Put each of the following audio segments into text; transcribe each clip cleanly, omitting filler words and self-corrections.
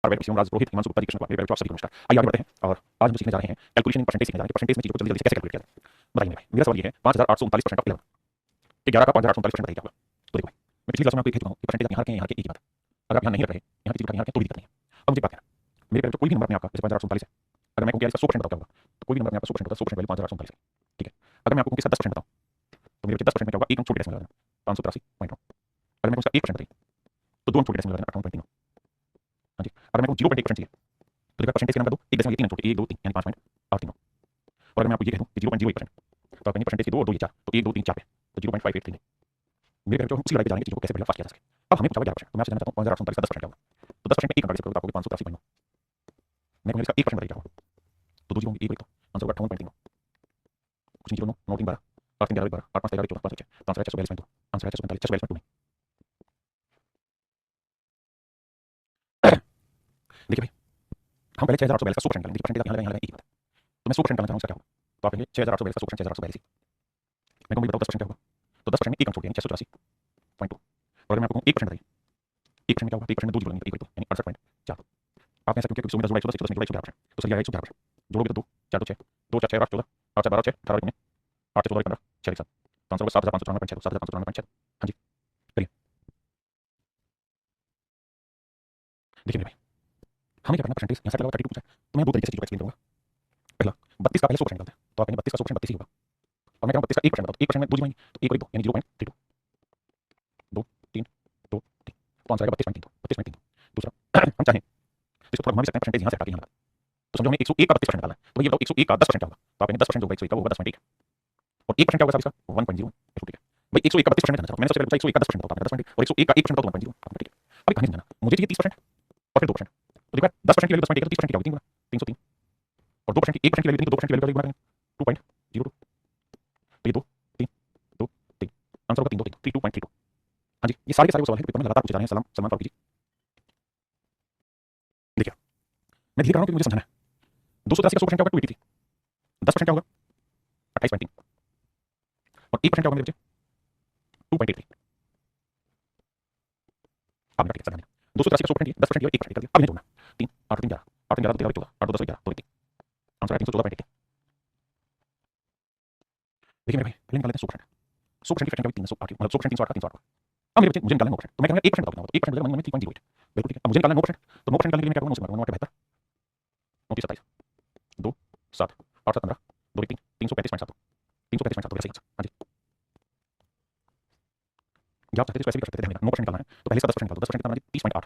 और वेल राज रोहित हिमांशु गुप्ता जी कृष्ण कुमार मेरे सभी को नमस्कार। आइए आगे बढ़ते हैं और आज हम जो सीखने जा रहे हैं कैलकुलेशन इन परसेंटेज सीखने जा रहे हैं। परसेंटेज में चीजों को जल्दी जल्दी से कैसे कैलकुलेट किया जाए बताइए मेरे भाई। मेरा सवाल ये है 5839% ऑफ 11 कि 11 का 5839% बताइए क्या होगा। तो देखो भाई मैं पिछली क्लास में आपको एक कह चुका हूं कि परसेंटेज आप यहां के एक ही बात है। अगर आप यहां नहीं रख रहे यहां की चीज यहां रखें तो भी दिक्कत नहीं है। अब मुझे बात करना मेरे पास कोई भी नंबर अपने आपका जैसे 5839 है अगर मैं कहूं कि इसका 100% बताओ क्या होगा तो कोई भी नंबर अपने आपका 100% होता है। 100% वैल्यू 5839 है ठीक है। अगर मैं आपको इसका 10% बताऊं तो मेरे बच्चे 10% में क्या होगा एक अंक छोटे डेसिमल लगा देना 583.9। अगर मैं उसका 1% बताइए तो दो अंक छोटे डेसिमल लगा देना 58.3। हां जी अगर मैं को 0.1% चाहिए तो देखा परसेंटेज के नंबर दो एक डेसिमल 3 अंक छोटे 1 2 3 यानी 5.83। और अगर मैं आपको ये कह दूं कि 0.01% तो आप कहेंगे परसेंटेज के 2 और 2 ये 4 तो 1 2 3 4 पे तो 0.583 मेरे कहने उसी लड़ाई पे जानेंगे चीजों को कैसे बढ़िया फास्ट किया जा सके। अब हमें पूछा हुआ 11% तो मैं आपसे जानना चाहता हूं 5839 का 10% क्या होगा। तो 10% में एक अंक करोगे तो आपको 583.9। मैं कहूंगा इसका 1% बताइए क्या होगा तो दो जीरो एक तो आंसर होगा 58.3। कुछ नहीं 9 3 12 8 3 11 12 8 5 13 14 5 6 तो आंसर है 642.2। आंसर है 642.2। देखिए भाई हम पहले 6842 का 100% निकालेंगे। परसेंटेज आप यहां लगाएंगे एक ही बात है तो मैं 100% निकालना चाहूंगा क्या होगा तो आप कहेंगे 6842 का 100% 6842। मैं कहूंगा बताओ 10% क्या होगा तो 10% में एक अंक छोड़ देंगे 684.2। और अगर मैं आपको कहूं 1% बताइए 1% में क्या होगा तो 1% में दो जीरो लगेंगे तो 1 यानी 68.4। आप ऐसा क्योंकि 100 में 10 जोड़ा 110 में जोड़ा 111% तो सही आएगा 111%। जोड़ोगे तो 2 4 2 6 2 4 6 8 14 8 4 12 6 18 19 8 14 15 6 7 तो आंसर होगा 7594.6 7594.6। हाँ जी करिए। देखिए मेरे भाई हमें क्या करना परसेंटेज यहाँ से लगा 32 पूछा है तो मैं दो तरीके से चीजों को एक्सप्लेन करूंगा। पहला 32 का पहले 100% निकालते हैं तो आप कहेंगे 32 का 100% 32 ही होगा। और मैं कहूँ 32 का 1% बताओ 1% में दो जीरो तो 1 और 2 यानी 0.32 2 3 2 3 तो आंसर आएगा 32.3 32.3। दूसरा हम चाहें इसको थोड़ा घुमा भी सकते हैं परसेंटेज यहाँ से हटा के यहाँ लगा तो समझो हमें 101 का 32% निकालना है तो ये बताओ 101 का 10% क्या होगा तो आप कहेंगे 10% जो होगा 101 का वो होगा 10.1 और 1% क्या होगा साहब इसका 1.0 ठीक है भाई 101 का 32% जानना चाहता हूं मैंने सबसे पहले पूछा 101 का 10% बताओ 10% और 101 का 1% बताओ 1.0 ठीक है। अब कहानी समझना मुझे चाहिए 30% और फिर 2% तो देखो 10% की वैल्यू 10.1 तो 30% की क्या होगी 3 गुना 303 और 2% की 1% की वैल्यू 2% की वैल्यू गुना 2.02 तो ये 2 3 2 3 आंसर होगा 3 2 3 32.32। हां जी ये सारे के सारे वो सवाल है पेपर में लगातार पूछे जा रहे हैं। सलमान फारूकी जी देखिए मैं धीरे कर रहा हूं क्योंकि मुझे समझना है 283 का 100% क्या होगा 283 10% क्या होगा 28.3 और 1% क्या होगा मेरे बच्चे 2.83। अब मेरा ठीक है 283 का 100% 10% 1% कर दिया अब इन्हें जोड़ना 3 8 3 11 8 3 11 13 14 8 2 10 11 2 3 आंसर है 314.1। देखिए मेरे भाई पहले निकाल लेते हैं 100% 100% की फ्रैक्शन क्या होगी 308 मतलब 100% 308 का 308 का। अब मेरे बच्चे मुझे निकालना है 9% तो मैं कहूंगा 1% बताओ कितना होगा तो 1% बजाय मैं 3.08 बिल्कुल ठीक है। अब मुझे निकालना है 9% तो 9% निकालने के लिए मैं क्या करूंगा 9 से मारूंगा 9 8 72 9 3 27 2 7 8 7 15 2 3 335.7 335.7 वैसे ही आंसर। हां जी या आप चाहते तो वैसे भी कर सकते थे ध्यान देना 9% निकालना है तो पहले इसका 10% निकाल दो 10% कितना बना 30.8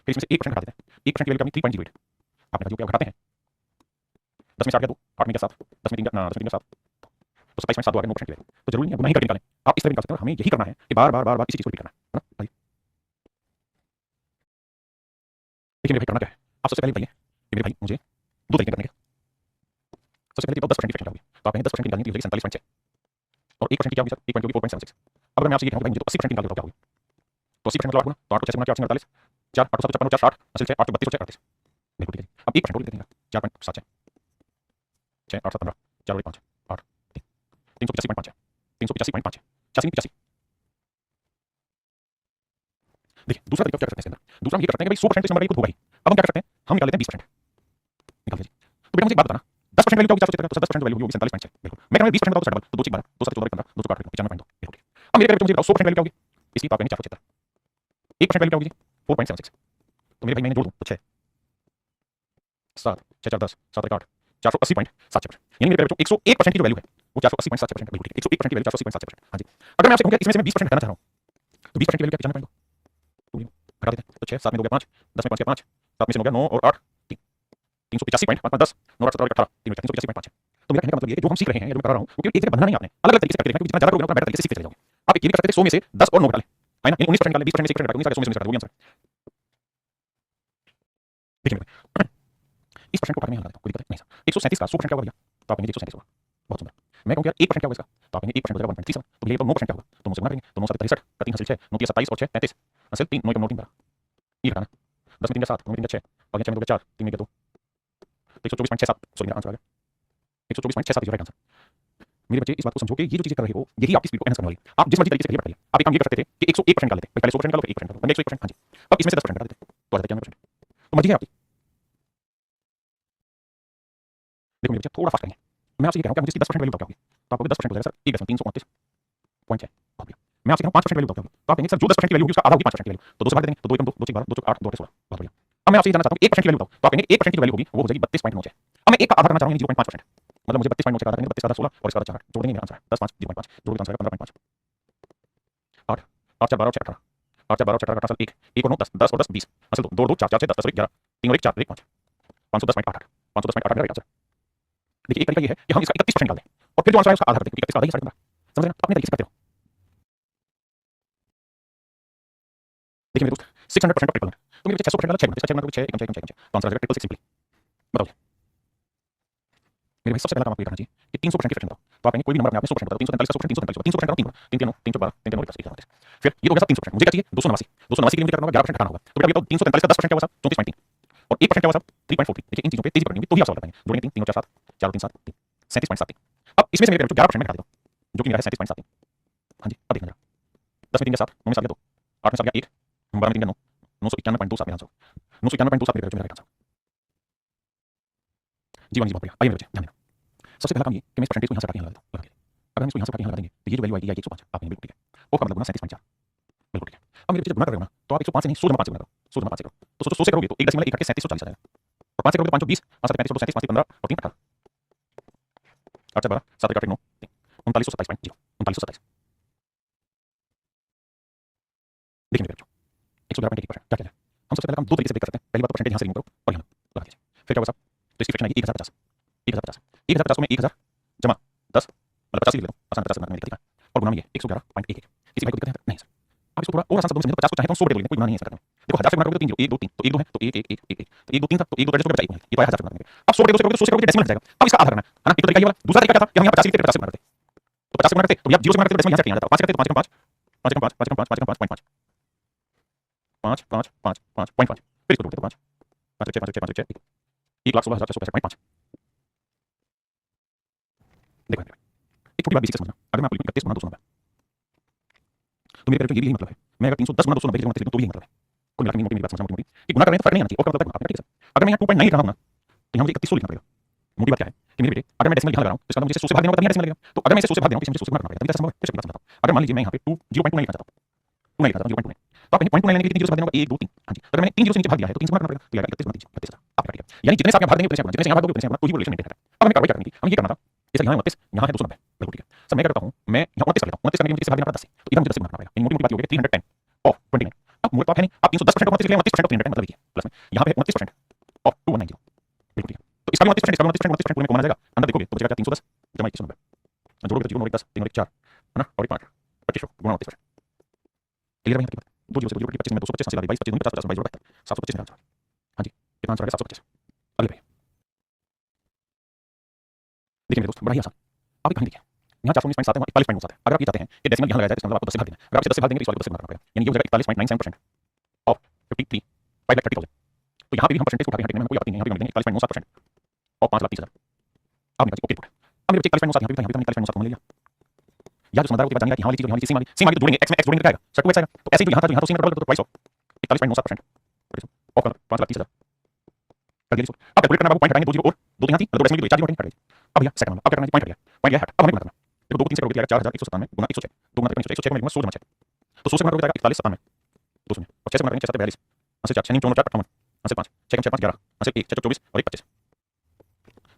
फिर इसमें से 1% घटा देते हैं 1% की वैल्यू क्या बनी 3.08 आपने जो क्या घटाते हैं 10 में 4 गया 2 8 में गया 7 10 में 3 गया 10 में 3 गया 7 तो 27.7 आ गया 9% की वैल्यू तो जरूरी नहीं है गुना ही करके निकालें आप इस तरह निकाल सकते हो। हमें यही करना है कि बार बार बार बार इसी चीज को रिपीट करना है ना भाई। देखिए मेरे भाई करना क्या है आप सबसे पहले बताइए कि मेरे भाई मुझे दो तरीके करने के सबसे पहले बताओ 10% की फ्रैक्शन क्या होगी तो आप कहेंगे 10% की निकालनी होगी 47.6 और 1% की क्या होगी सर 1 होगी 4.76। अब अगर मैं आपसे ये कहूं भाई मुझे तो 80% निकाल के बताओ क्या होगी तो 80% मतलब 8 गुना तो 8 को 6 गुना 4 48 4 8 7 56 4 60 असल 6 8 32 और 38 बिल्कुल ठीक है जी। अब 1% और देते हैं 4.76 6 8 7 15 4 5 8 385.5 385.5 86 85। देखिए दूसरा तरीका क्या कर सकते हैं इसके अंदर दूसरा हम ये कर सकते हैं कि भाई 100% इस नंबर का खुद होगा ही। अब हम क्या कर सकते हैं हम निकाल लेते हैं 20% निकाल लीजिए तो बेटा मुझे एक बात बताना 10% वैल्यू क्या होगी 4 10% वैल्यू होगी 47.6 बिल्कुल मैं कहूंगा 20% बताओ तो डबल तो 2 6 12 2 7 14 15 2 8 95.2 बिल्कुल। अब मेरे मुझे बताओ 100% वैल्यू क्या होगी इसकी तो आप कहेंगे 475 1% वैल्यू क्या होगी 4.76 तो मेरे भाई मैं जोड़ दूं तो 6 7 6 4 10 7 8 480.76% यानी मेरे बच्चों 101% की जो वैल्यू है वो 480.76% बिल्कुल ठीक 101% की वैल्यू 480.76। हां जी अगर मैं आपसे कहूं इसमें से मैं 20% घटाना चाह रहा हूं तो 20% की वैल्यू क्या जानना पाएंगे तो घटा देते हैं तो 6 7 में 2 गया 5 10 में 5 गया 5 7 में से 9 गया 9 और 8 3 385.5 10 9 8 17 18 385.5 है। तो मेरा कहने का मतलब ये है कि जो हम सीख रहे हैं जो मैं कर रहा हूं वो केवल एक जगह बंधना नहीं आपने अलग अलग तरीके से करके देखना क्योंकि जितना ज्यादा करोगे उतना बेहतर तरीके से सीखते जाओगे। आप एक ये भी कर सकते थे 100 में से 10 और 9 घटा लें है ना 19% निकाल लें 20% में से 1% घटा 19 100 में से घटा वो भी आंसर है। देखिए इस प्रश्न को पढ़ने में लगा देता हूं कोई दिक्कत नहीं सर 137 का 100% क्या होगा भैया तो आप कहेंगे 137 होगा बहुत सुंदर। मैं कहूं यार 1% क्या होगा इसका तो आप कहेंगे 1% हो जाएगा 1.37 तो भैया तो 9% क्या होगा तो 9 से गुणा करेंगे तो 9 7 63 का 3 हासिल 6 9 27 और 6 33 हासिल 3 9 9 3 ये घटाना 10 में 3 का 7 9 में 3 का 6 और 6 में 2 का 4 3 में 2 तो 124.67 सॉरी मेरा आंसर आ गया 124.67 इज राइट आंसर। मेरे बच्चे इस बात को समझो कि ये जो चीजें कर रहे हो यही आपकी स्पीड को एनहांस करने वाली आप जिस मर्जी तरीके से करिए बताइए। आप एक काम ये कर सकते थे कि 101% निकाल लेते पहले 100% निकालो फिर 1% निकालो। अब इसमें से 10% घटा देते तो आ जाता क्या 1%। तो मर्जी है आपकी। देखो मेरे बच्चे थोड़ा फास्ट करेंगे। मैं आपसे ये कह रहा हूँ कि मुझे इसकी 10% वैल्यू बताओगे, तो आपको 10% हो जाएगा सर 1,329.6। बहुत बढ़िया। मैं आपसे कह रहा हूँ 5% वैल्यू बताओगे, तो आप कहेंगे सर जो 10% की वैल्यू होगी उसका आधा होगी 5% की वैल्यू, तो 2 से भाग देंगे, तो 2 एकम 2, 2 6 12, 2 8, 2 16। बहुत बढ़िया। अब मैं आपसे ये जानना चाहता हूँ 1% की वैल्यू बताओ, तो आप कहेंगे 1% की वैल्यू होगी वो हो जाएगी 32.96। अब मैं 1 का आधा करना चाहूंगा 0.5%, मतलब मुझे 32.9 का आधा करेंगे, 32 का आधा 16 और इसका आधा 4 जोड़ देंगे, मेरा आंसर है 10 5 0.5, जोड़ के आंसर है 15.5। 8 8 4 12 और 6 18, 8 4 12 और 6 18 1 1 और 9 10, 10 और 10 20, असल 2 2 2 4 4 6 10 10 और 1 11, 3 और 1 4 1 5, 510.88, 510.88 मेरा आंसर। देखिए एक तरीका ये है कि हम इसका 31% निकाल दें और फिर जो आंसर है उसका आधा कर दें, 31 का आधा ही 15, समझ रहे हैं? तो अपने तरीके से करते रहो। देखिए मेरे दोस्त 600% ऑफ ट्रिपल, तो मेरे 600% वाला 6 गुना, इसका 6 गुना 6 एकम 6 एकम 6 एकम 6, तो आंसर आ जाएगा ट्रिपल 6 सिंपली। बताओ मेरे भाई, सबसे पहला काम आपको ये करना चाहिए कि 300% की फ्रैक्शन बताओ, तो आप कहेंगे कोई भी नंबर अपने आप में 100% बताओ, 343 का 100%, 343 300% करो 3 गुना, 3 3 9 3 4 12 3 3 9 10 1 फिर ये तो हो गया 300%। मुझे क्या चाहिए 289, 289 के लिए मुझे क्या करना होगा 11% हटाना होगा, तो बेटा बताओ 343 का 10% क्या हुआ साहब 34.3 और 1% क्या हुआ साहब 3.43। देखिए इन चीजों पे तेजी पकड़नी होगी तो ही आप सवाल बताएंगे। जोड़ेंगे 3 3 और 4 7 4 और 3 7 3 37.73। अब इसमें से मेरे पेरेंट्स 11% में घटा देता हूं जो कि मेरा है 37.73। हाँ जी अब देखना जरा, 10 में 3 का 7, 9 में 7 गया 2, 8 में 7 गया 1, 12 में 3 गया 9, 991.27 मेरा आंसर, 991.27 मेरे पेरेंट्स मेरा राइट आंसर। जी वन जी बहुत बढ़िया। आइए मेरे बच्चे ध्यान देना, सबसे पहला काम ये कि मैं इस परसेंटेज को यहाँ से हटा के यहाँ लगा देता हूँ। अगर हम इसको यहाँ से हटा के यहाँ लगा देंगे तो ये जो वैल्यू आएगी 105, आप कहेंगे बिल्कुल ठीक है। ओ का मतलब गुना 37.4, बिल्कुल ठीक है। अब मेरे बच्चे जब गुना करोगे ना तो आप 105 से नहीं 100 जमा 5 से गुना करो, 100 जमा 5 से करो, तो सोचो 100 से करोगे तो 1 दशमलव 1 हट के 3740 आ जाएगा, और 5 से करोगे तो 520, 5 से 35 37 5 15 और 3 18, 8 से 12 7 8 9 3927.0 3927। देखिए मेरे बच्चों 111.1% क्या क्या है, हम सबसे पहले काम दो तरीके से ब्रेक कर सकते हैं। पहली बात तो परसेंटेज यहाँ से रिमूव करो और यहाँ लगा दीजिए, फिर क्या होगा साहब, तो इसकी फ्रैक्शन आएगी 1050, 1050 1050 को मैं 1000 जमा 10 मतलब 50 लिख लेता हूँ, आसान 50 गुना करने का तरीका, और गुना में ये 111.11। किसी भाई को दिक्कत है नहीं सर, आप इसको थोड़ा और आसान शब्दों में समझे तो 50 को चाहे तो 100 बड़े बोल देंगे, कोई गुना नहीं है इसका करने में। देखो 1000 से गुना करोगे तो 3 0 1 2 3 तो 1 2 है तो 1 1 1 1 1 तो 1 2 3 था तो 1 2 एडजस्ट हो गया 1 ये तो आया 1000 से गुना करेंगे। अब 100 बड़े 2 से करोगे तो 100 से करोगे डेसिमल हट जाएगा, अब इसका आधा करना है ना। एक तो तरीका ये वाला, दूसरा तरीका क्या था कि हम यहाँ 50 लिखते 50 से गुना करते, तो 50 से गुना करते तो आप 0 से गुना करते तो डेसिमल यहाँ से कट जाता, 5 करते तो 5 5 5 5 5 5 5 5 5 5 5 5 5 5 5 फिर इसको जोड़ते तो 5 5 6 5 6 5 6 1,16,465.5। देखो एक छोटी बात बेसिक से समझना, अगर मैं आपको लिखूं 31 गुना 290 तो मेरे पेरेंट्स ये भी यही मतलब है, मैं अगर 310 गुना 290 की जगह तो भी यही मतलब है। कुल मिला के मोटी बात समझना, मोटी कि गुना करने तो फर्क नहीं आना चाहिए, और मतलब आपका ठीक है सर। अगर मैं यहाँ 2.9 लिख रहा हूँ ना तो यहाँ मुझे 3100 लिखना पड़ेगा। मोटी बात क्या है कि मेरे बेटे अगर मैं डेसिमल यहाँ लगा रहा हूँ तो इसका मतलब मुझे 100 से भाग देना होगा तभी यहाँ डेसिमल लगेगा, तो अगर मैं इसे 100 से भाग दे रहा हूँ तो मुझे 100 से गुना करना पड़ेगा, तभी कैसे संभव है? फिर से बात समझाता हूँ। अगर मान लीजिए मैं यहाँ पे 0.29 लिखना चाहता हूँ, 2 नहीं लिखना चाहता हूँ 0.29, तो आप 0.29 लेने के लिए 3 0 से भाग देना होगा 1 2 3। हाँ जी, तो अगर मैंने 3 0 से नीचे भाग दिया है तो 3 से गुना करना पड़ेगा, तो ये आएगा 31 गुना 3 32। आप काट दिया, यानी जितने से आप यहाँ भाग देंगे उतने से गुना, जितने से यहाँ भाग दोगे उतने से गुना, तो ही वो रिलेशन मेंटेन है। अब हमें कार्रवाई करनी थी, हमें ये करना था जैसे यहाँ 29 यहाँ है 290, बिल्कुल ठीक है सर। मैं क्या करता हूँ, मैं यहाँ 29 कर लेता हूँ, 29 करने के लिए मुझे किससे भाग देना पड़ता है 10 से, तो इधर मुझे 10 से गुना करना पड़ेगा, मोटी मोटी बात हो गई 310 ऑफ 29। अब मोटे बात है नहीं, आप 310% ऑफ 29 के लिए 29% ऑफ 310 मतलब ये प्लस में यहाँ पे 29% ऑफ 2190, बिल्कुल ठीक है। तो इसका भी 29%, इसका भी 29%, 29% पूरे में कौन आ जाएगा अंदर देखोगे तो बचेगा 310 जमा 2190, जोड़ोगे तो 0 और 1 10 3 और 1 4 है ना, और 1 5 25 गुणा 29%। क्लियर है भाई? दो जीरो से 25 में 225 80 22 25 50 22 72 725 मेरा आंसर। हाँ जी कितना आंसर आ गया 725। अगले भाई देखिए मेरे दोस्त बड़ा ही आसान, आप एक कहानी देखिए, यहाँ 419.7 है, 41.97 है। अगर आप ये चाहते हैं कि डेसिमल यहाँ लगाया जाए तो इसका मतलब आपको 10 से भाग देना है, अगर आप इसे 10 से भाग देंगे तो इस वाले को 10 से गुणा करना पड़ेगा, यानी ये हो जाएगा 41.97% ऑफ 53 5,30,000। तो यहाँ पे भी हम परसेंटेज उठा के हटेंगे, कोई आपत्ति नहीं है, यहाँ पे लिख देंगे 41.97% ऑफ 5,30,000। अब मेरे बच्चे ओके रिपोर्ट, अब मेरे बच्चे 41.97 यहाँ पे 41.97 कॉमन ले लिया, या जो समझदार को जानेगा कि यहाँ वाली चीज यहाँ वाली सेम वाली तो जोड़ेंगे, x में x जोड़ेंगे तो क्या आएगा सर 2x आएगा, तो ऐसे ही जो यहाँ था तो सेम डबल तो ट्वाइस ऑफ 41.97% ऑफ 5,30,000 कर दिया। अब कैलकुलेट करना बाबू, पॉइंट हटाएंगे 2 0 और 2 यहाँ थी, 2 डेसिमल की 4 0 हट गई। अब भैया सेकंड नंबर अब क्या करना है, पॉइंट हट गया, पॉइंट गया हट, अब हमें गुणा करना। देखो 2 3 से करोगे तो 4197 गुणा 106, 2 गुणा 106 में लिखूंगा 100 जमा 6, तो 100 से गुणा करोगे तो 4197 2 शून्य, और 6 से गुणा करेंगे 6 7 42, यहाँ से 4 6 4 4 58, यहाँ से 5 6 6 5 11, यहाँ से 1 6 24 और 1 25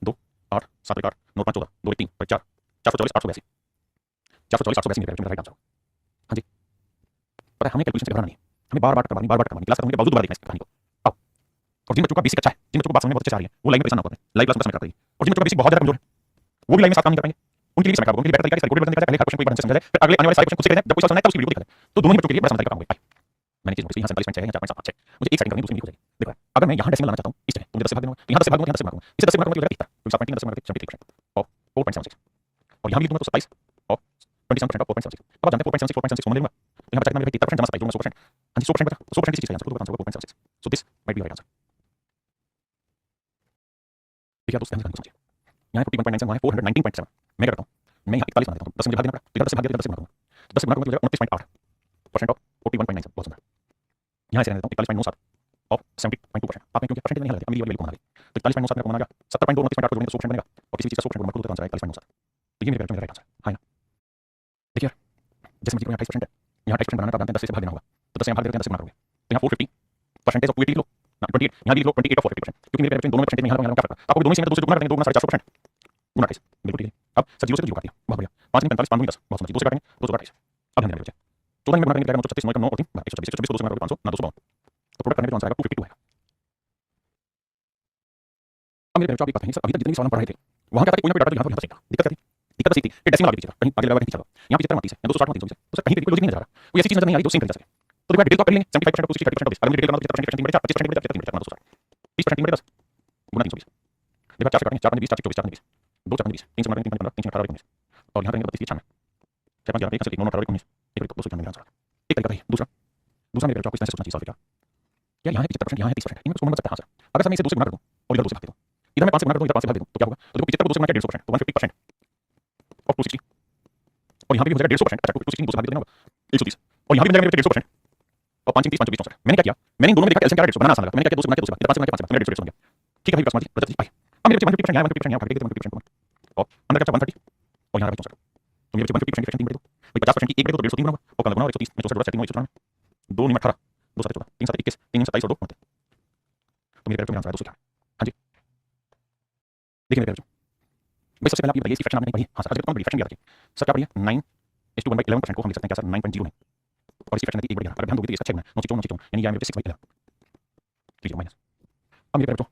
2 8 7 8 9 5 14 2 1 3 4 444 882 444 882 मेरा राइट आंसर। हाँ जी पता है हमें कैलकुलेशन से घबराना नहीं है, हमें बार बार करवानी क्लास खत्म होने के बावजूद दोबारा देखना है कहानी को। आओ, और जिन बच्चों का बेसिक अच्छा है, जिन बच्चों को बात समझ में बहुत अच्छे से आ रही है वो लाइव में परेशान ना होते हैं, लाइव क्लास में समझ करते हैं, और जिन बच्चों का बेसिक बहुत ज्यादा कमजोर है वो भी लाइव में साथ काम नहीं कर पाएंगे, उनके लिए भी समय खराब होगा, उनके लिए बेटर तरीका है रिकॉर्डेड वर्जन दिखाया जाए, पहले हर क्वेश्चन को एक बार समझा जाए, फिर अगले आने वाले सारे क्वेश्चन खुद से करें, जब कोई सवाल सुनाए तब उसकी वीडियो दिखा जाए, तो दोनों ही बच्चों के लिए बड़ा समझदारी का काम होगा। मैंने चीज नोटिस यहाँ 47.6 है, यहाँ 4.76, मुझे एक सेकंड करनी दूसरी हो जाएगी। देखो अगर मैं यहाँ डेसिमल लाना चाहता हूँ इस तरह तो मुझे 10 से भाग देना होगा, यहाँ 10 से भाग दूंगा, यहाँ 10 से भाग दूंगा, इसे 10 से भाग दूंगा तो 71, तो 7.3 10 से भाग 73% ऑफ 4.76, और यहाँ भी लिख दूंगा तो 27 ऑफ 27% ऑफ 4.76। अब आप जानते हैं 4.76 4.76 कॉमन ले लूंगा तो यहाँ बचा कितना, 73% जमा 27 जोड़ना 100%, हाँ जी 100% बचा, 100% किसी चीज का आंसर, तो आंसर होगा 4.76, so this might be right answer. देखिए दोस्तों ध्यान से समझिए, यहाँ 51.9 से वहाँ है 419.7, मैं क्या करता हूँ मैं यहाँ 41 बना देता हूँ, 10 मुझे भाग देना पड़ा, तो 10 से भाग दिया 10 से गुणा करूँगा, 10 से गुणा करूँगा तो 29.8% ऑफ 41.9 बहुत सुंदर, यहाँ से रहने देता हूँ 41.97, ऑफ 70.2%। आपने क्योंकि परसेंटेज नहीं लगा दिया, अभी ये वाली वैल्यू को बना दी, तो 41.9 को बना गया 70.2 29.8 को जोड़ेंगे तो 100% बनेगा, और किसी चीज का 100% गुणा करो तो आंसर आएगा 41.9। तो ये मेरे राइट आंसर है ना। देखिए यार, जैसे मुझे 28% है, यहाँ 28% बनाना, तो आप जानते हैं 10 से भाग देना होगा, तो 10 से भाग देते हैं, 10 से गुणा करोगे तो यहाँ 450 परसेंटेज ऑफ 280 लिख लो ना, 28 यहाँ भी लिख लो 28 ऑफ 40%, क्योंकि मेरे दोनों में परसेंटेज में यहाँ क्या फर्क है, आपको दोनों ही सेम है तो दूसरे गुणा करेंगे, 2 गुना 450% गुना 28, बिल्कुल ठीक है। अब सर 0 से 0 काट दिया, बहुत बढ़िया, 5 में 45 5 में 10, बहुत समझिए, 2 से काटेंगे 228। अब ध्यान देना बच्चे, 14 में गुणा करेंगे 936 9 9 और 3 126, 126 को 2 से गुणा करोगे 500 ना 252, तो प्रोडक्ट करने पे जो आंसर आएगा 252 है। अब मेरे बच्चों आप एक बात कहेंगे, सर अभी तक जितने भी सवाल हम पढ़ रहे थे वहां क्या था कि कोई ना कोई डाटा तो यहाँ पर सीखा, दिक्कत बस ये थी कि डेसिमल आगे पीछे था, कहीं आगे लगा कहीं पीछे था, यहाँ 75 30 है या 260 300 है, तो सर कहीं पे कोई लॉजिक नहीं नजर आ रहा, कोई ऐसी चीज नजर नहीं आ रही जो सेम कर सके, तो देखो डिटेल तो कर लेंगे 75% को 60 30% अगर मुझे डिटेल करना तो 75% बड़े 4 25% बड़े 3 बड़े 4 260 30% बड़े 10 गुना 320, देखो 4 से काटेंगे 4 5 20 4 24 4 20 2 4 20 3 से गुणा करेंगे 3 15 3 18 19 और यहाँ करेंगे 32 96 4 5 11 1 9 18 19 एक 296 आंसर। एक तरीका है दूसरा मेरे बच्चों को इस तरह से सोचना चाहिए सॉल्व क्या यहाँ है 75% यहाँ है 30%, इनमें सोचना सकता है। हाँ सर अगर मैं इसे 2 से गुणा कर दूं और इधर 2 से भाग दे दूं, इधर मैं 5 से गुणा कर दूं इधर 5 से भाग दे दूं तो क्या होगा, तो देखो 75 को 2 से गुणा किया 150% तो 150% ऑफ 260 और यहाँ पे भी हो जाएगा 150%, अच्छा 260 2 से भाग देना होगा 130 और यहाँ भी मिल जाएगा 150% और 5 30 5 20 मैंने क्या किया, मैंने इन दोनों में देखा एलसीएम क्या 150 बनाना आसान लगा, मैंने क्या किया 2 से गुणा किया 2 से भाग दिया, 5 से गुणा किया 5 से मेरा 150 बन गया, ठीक है भाई प्लस मार्जिन बचत पाई। अब मेरे बच्चे 150% यहाँ 150% यहाँ भाग देते 150% और अंदर क्या 130 और यहाँ 64 तो मेरे बच्चे 150% की 3 बड़े दो भाई 50% की 1 बड़े दो 150 3 बना और कल गुणा 130 में 64 3 194 2 9 18 2 7 14 3 7 21 3 27 और 2 29 तो मेरे बच्चों का आंसर है 211। हाँ जी देखिए मेरे बच्चों भाई सबसे पहले आप ये बताइए इसकी फ्रैक्शन आपने नहीं पढ़ी, हाँ सर आज बड़ी फ्रैक्शन याद रखिए सर क्या पढ़िए 9:1/11% को हम लिख सकते हैं क्या सर 9.0 है और इसकी फ्रैक्शन थी 1/11 अगर ध्यान दोगे तो इसका 6 गुना 9 यानी ये मेरे 6/11 लीजिए माइनस। अब मेरे बच्चों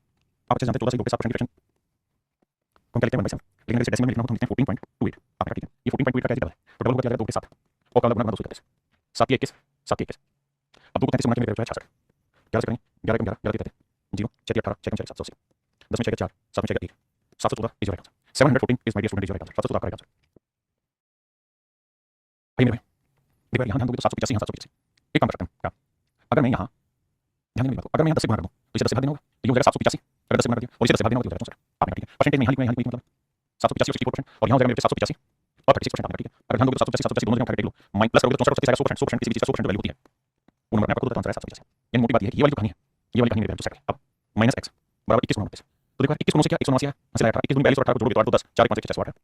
आप अच्छे जानते हैं 14 से 7% की फ्रैक्शन हम क्या लिखते हैं 1/7 लेकिन अगर इसे डेसिमल में लिखना हो तो हम लिखते हैं 14.28 आपने ठीक है ये 14.28 का कैसे डबल है तो डबल होकर क्या आ जाएगा 2 के 7 और कल गुणा 221 7 21 7 21 अब 2 को 33 गुणा मेरे बच्चों है 66 11 से करेंगे 11 11 11 33 0 6 18 6 6 780 10 में 6 4 7 में 6 1 714 is right answer 714 is my dear student is right answer 714 का राइट आंसर। भाई मेरे देखो यहाँ ध्यान दोगे तो 785 यहाँ 785 एक काम कर सकते हैं क्या, अगर मैं यहाँ ध्यान देने की बात अगर मैं यहाँ 10 से गुणा कर दूँ तो इसे 10 से भाग देना होगा तो ये हो जाएगा 785 अगर 10 से गुणा कर दिया और इसे 10 से भाग देना होगा तो हो जाएगा सर आपने ठीक है परसेंटेज में यहाँ लिखना मतलब 785 और 64% और यहाँ हो जाएगा मेरे 785 और 36% आपने ठीक है अगर ध्यान दोगे तो 785 दोनों जगह उठा के देख लो माइनस प्लस करोगे तो 64 आएगा 100% किसी भी चीज का 100% वैल्यू होती है वो नंबर आपको तो आंसर है 785। यानी मोटी बात ये है कि ये वाली कहानी है ये वाली कहानी मेरे बच्चों सेट है। अब माइनस x बराबर 21 गुणा 29 तो देखो 21 से क्या 179 है हंसी लगा 21 42 और 18 को जोड़ोगे तो 8 2 10 4 5 6 6 8 है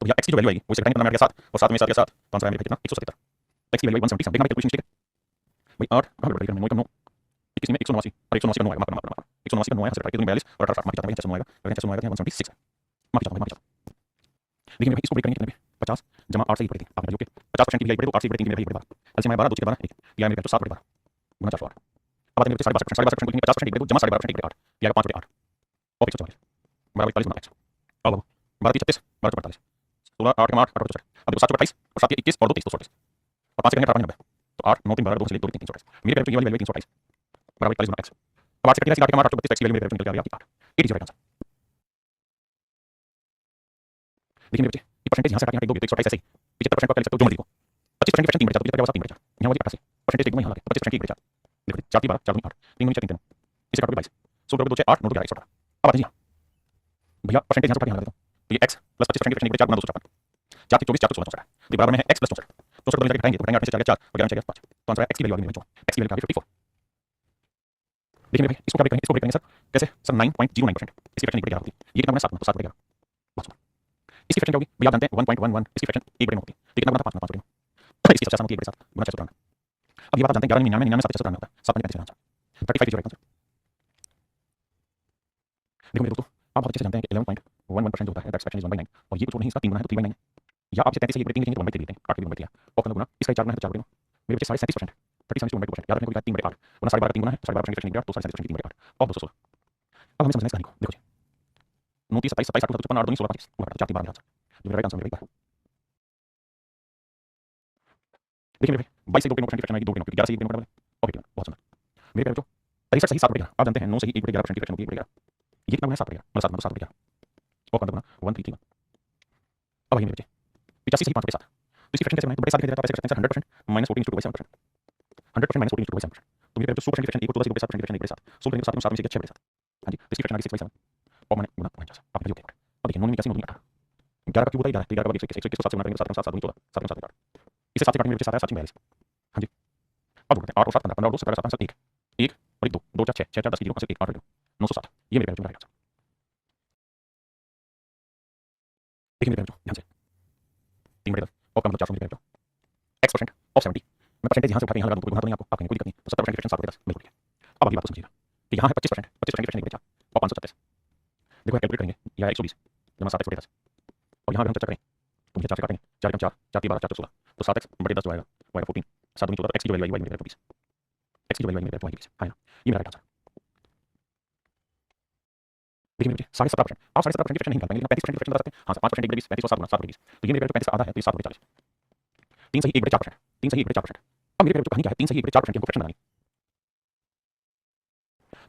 तो भैया x की जो वैल्यू आएगी वो इसे घटाएंगे कितना 7 और 7 में 7 के साथ तो आंसर आएगा कितना 177 x की वैल्यू 177 देखना कैलकुलेशन ठीक है भाई 8 कहां बढ़ रही है 9 कम 9 21 में 179 और 179 का 9 आएगा माफ करना 179 का 9 है हंसी लगा 42 और 18 माफ करता है 609 आएगा अगर 609 आएगा 176 है माफ करता हूं लेकिन भाई इसको ब्रेक करेंगे कितने पे 50 जमा 8 से ही बढ़ेगी आपने जो कि 50% की वैल्यू बढ़े तो 8 से बढ़ेगी मेरे भाई बढ़े 12 एलसीएम 12 2 के 12 या मेरे तो 7 बढ़े 12 गुना 408 अब आते हैं मेरे 12.5% को 50% बढ़े जमा 12.5% बढ़े 8 या 5 बढ़े 8 और 144 बराबर 41 गुना x अब 12 36 12 45 16 8 8 8 अब देखो 728 और 7 21 और 2 23 और 5 करेंगे 18 90 तो 8 9 3 12 2 से 2 3 328 मेरे पेपर की वैल्यू 328 बराबर 41 गुना x अब 8 से कटिंग 8 के 8 32 x की वैल्यू मेरे पेपर निकल के आ गई आपकी 8 इट इज राइट आंसर। देखिए मेरे बच्चे ये परसेंटेज यहाँ से काट के दोगे तो 128 ऐसे ही 75% का कर सकते हो जो मर्जी को 25% की फ्रैक्शन 3 बटे 4 तो क्या होगा 7 3 बटे 4 यहाँ वाली 88 परसेंटेज एकदम यहाँ लगे 25% की 1 बटे 4 देखो 4 3 12 4 8 3 4 3 3 इसे काटोगे 22 सो करोगे 2 6 8 9 2 11 118 अब आते हैं भैया परसेंटेज यहाँ से काट के यहाँ लगा देता हूँ तो ये x प्लस 25% की फ्रैक्शन 1 बटे 4 गुना 254 4 24 4 16 तो बराबर में है x प्लस 64 64 को घटाएंगे तो घटाएंगे 8 से 4 4 और 11 से 5 तो आंसर है x की वैल्यू आ गई मेरे x की वैल्यू आ गई 54। देखिए भाई इसको क्या ब्रेक करेंगे इसको ब्रेक करेंगे सर कैसे सर 9.09% इसकी फ्रैक्शन 1 बटे 4 होती है ये कितना बना 7 तो 7 बटे 11 बहुत सुंदर इसकी फ्रैक्शन क्या होगी भैया आप जानते हैं 1.11 इसकी फ्रैक्शन 1 बटे 9 होती है तो कितना बना 5 बटे 9 इसकी सबसे आसान होती है 1 बटे 7 गुना 693 अब ये बात आप जानते हैं 11 99 7 होता है 7 में 35 इज राइट आंसर। देखो मेरे दोस्तों आप बहुत अच्छे से जानते हैं कि 11.11% जो होता है दैट्स फ्रैक्शन इज 1/9 और ये कुछ और नहीं इसका 3 गुना है तो 3/9 है या आप इसे 33 से ये ब्रेकिंग लेंगे तो 1/3 लेते हैं 8 के 1/3 और कल गुना इसका 4 गुना है तो 4 गुना मेरे बच्चे 37% 37 याद रखने को 3 बटे 8 वरना 12.5 3 गुना है तो 12.5 की फ्रैक्शन 1 तो 37% 3 बटे 8 और 216 अब हमें समझना है इस कहानी को देखो जी 29 27 27 8 55 8 16 25 वो 4 3 12 आंसर जो राइट आंसर मेरे भाई देखिए मेरे भाई 22 से 2 के 9% की फ्रैक्शन आएगी 2 के 9 की 11 से 1 के 9 बराबर और कितना बहुत सुंदर मेरे बच्चों 63 सही 7 बटे 11 आप जानते हैं 9 से ही 1 बटे 11% की फ्रैक्शन होती है 1 बटे 11 ये कितना बना 7 बटे 11 मतलब 7 बटे 11 और कल गुना 133 अब आइए मेरे बच्चे 85 से 5 बटे 7 तो इसकी फ्रैक्शन कैसे बनाएं तो बड़े 7 लिखा जाता है कैसे करते हैं 100% माइनस 14 * 7% 100% माइनस 14 * 7% तो मेरे बच्चों 100% की फ्रैक्शन इक्वल टू 7% की फ्रैक्शन 1 बटे 7 100 करेंगे 7 में 7 में से 6 बटे 7 हां जी तो इसकी फ्रैक्शन आ गई 6/7 और मैंने गुना 50 आपने जो किया अब देखिए 9 में 81 9 में 18 11 का क्यूब होता है 11 का 1 1 7 से गुणा करेंगे 7 7 14 7 7 8 इसे 7 से काटेंगे मेरे 7 है 7 42 हां जी अब बोलते हैं 8 और 7 15 15 और 2 17 7 1 1 और 1 2 2 4 6 6 4 10 की 0 1 8 907 ये मेरे पेरेंट्स का। देखिए मेरे पेरेंट्स ध्यान से 3 बटे 10 और का मतलब 400 मेरे पेरेंट्स x परसेंट ऑफ 70। मैं परसेंटेज यहाँ से उठा के यहाँ लगा दूँ कोई गुना तो नहीं आपको, आप कहेंगे कोई दिक्कत नहीं। तो 70% फ्रैक्शन 7 बटे 10 बिल्कुल ठीक है। अब अगली बात को समझिएगा कि यहाँ है 25% 25% फ्रैक्शन 1 बटे 4 और 537। देखो कैलकुलेट करेंगे या 120 जमा 7x बटे 10 और यहाँ अगर हम चर्चा करें तो मुझे 4 से काटेंगे 4 4 4 3 12 4 16 तो 7x बटे 10 जो आएगा वो आएगा 14 7 दूनी 14 x की जो वैल्यू आएगी मेरे 20 x की जो वैल्यू आएगी मेरे 20 है ना। ये मेरा राइट आंसर। देखिए मेरे 7.5% आप 7.5% की फ्रैक्शन नहीं निकाल पाएंगे, लेकिन 35% की फ्रैक्शन बता सकते हैं। हाँ 5% 1 बटे 20 35 और 7 गुना 7 बटे 20 तो ये मेरे 35 आधा है तो ये 7 बटे 40 3 सही 1 बटे 4%। 3 सही 1 बटे 4%। अब मेरे कहानी क्या है 3 सही 1 बटे 4% की हमको फ्रैक्शन बनानी।